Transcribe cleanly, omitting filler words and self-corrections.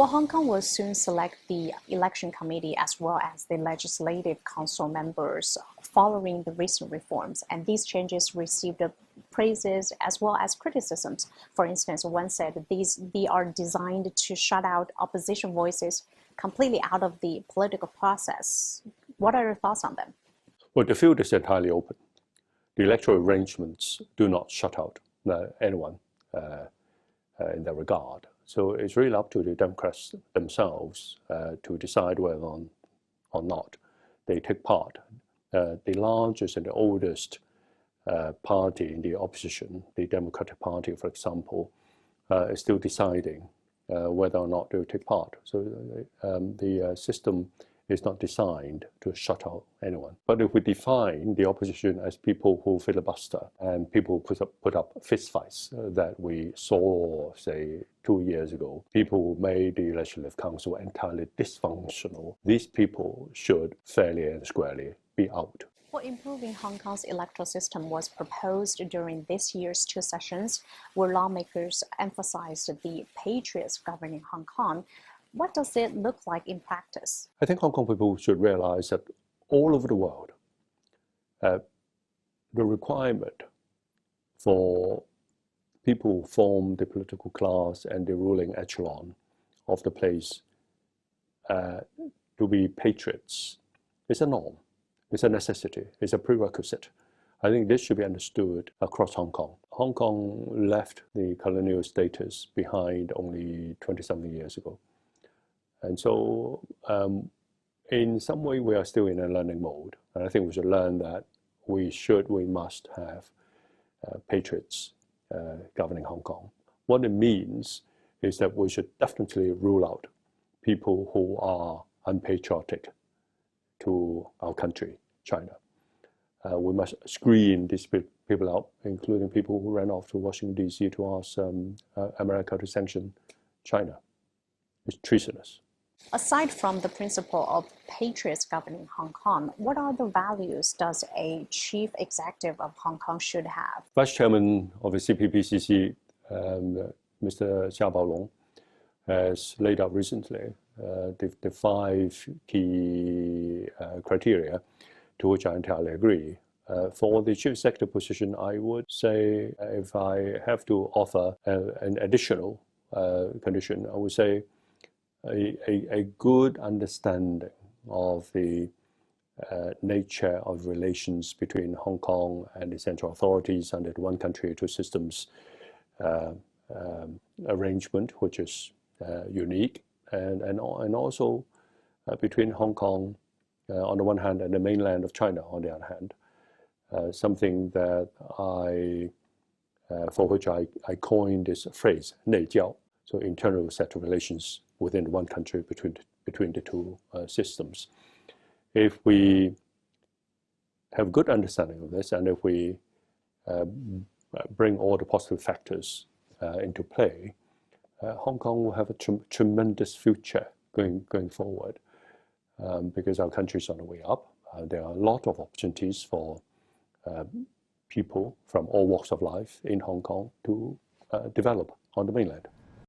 Well, Hong Kong will soon select the election committee as well as the legislative council members following the recent reforms, and these changes received praises as well as criticisms. For instance, one said they are designed to shut out opposition voices completely out of the political process. What are your thoughts on them? Well, the field is entirely open. The electoral arrangements do not shut out anyone in that regard. So it's really up to the Democrats themselves to decide whether or not they take part. The largest and the oldest party in the opposition, the Democratic Party, for example, is still deciding whether or not they will take part. So the system is not designed to shut out anyone. But if we define the opposition as people who filibuster and people who put up fistfights that we saw, say, 2 years ago, people who made the Legislative Council entirely dysfunctional, these people should fairly and squarely be out. Well, improving Hong Kong's electoral system was proposed during this year's 2 sessions, where lawmakers emphasized the patriots governing Hong Kong. What does it look like in practice? I think Hong Kong people should realize that all over the world, the requirement for people who form the political class and the ruling echelon of the place to be patriots is a norm, it's a necessity, it's a prerequisite. I think this should be understood across Hong Kong. Hong Kong left the colonial status behind only 20-something years ago. And so in some way, we are still in a learning mode. And I think we should learn that we must have patriots governing Hong Kong. What it means is that we should definitely rule out people who are unpatriotic to our country, China. We must screen these people out, including people who ran off to Washington, D.C. to ask America to sanction China. It's treasonous. Aside from the principle of patriots governing Hong Kong, what other values does a chief executive of Hong Kong should have? Vice Chairman of the CPPCC, Mr. Xia Baolong, has laid out recently the 5 key criteria to which I entirely agree. For the chief executive position, I would say, if I have to offer an additional condition, I would say a good understanding of the nature of relations between Hong Kong and the central authorities under the one country, two systems arrangement, which is unique, and also between Hong Kong on the one hand and the mainland of China on the other hand. Something that for which I coined this phrase, 内交, so internal set of relations within one country between the two systems. If we have good understanding of this, and if we bring all the positive factors into play, Hong Kong will have a tremendous future going forward, because our country is on the way up. There are a lot of opportunities for people from all walks of life in Hong Kong to develop on the mainland.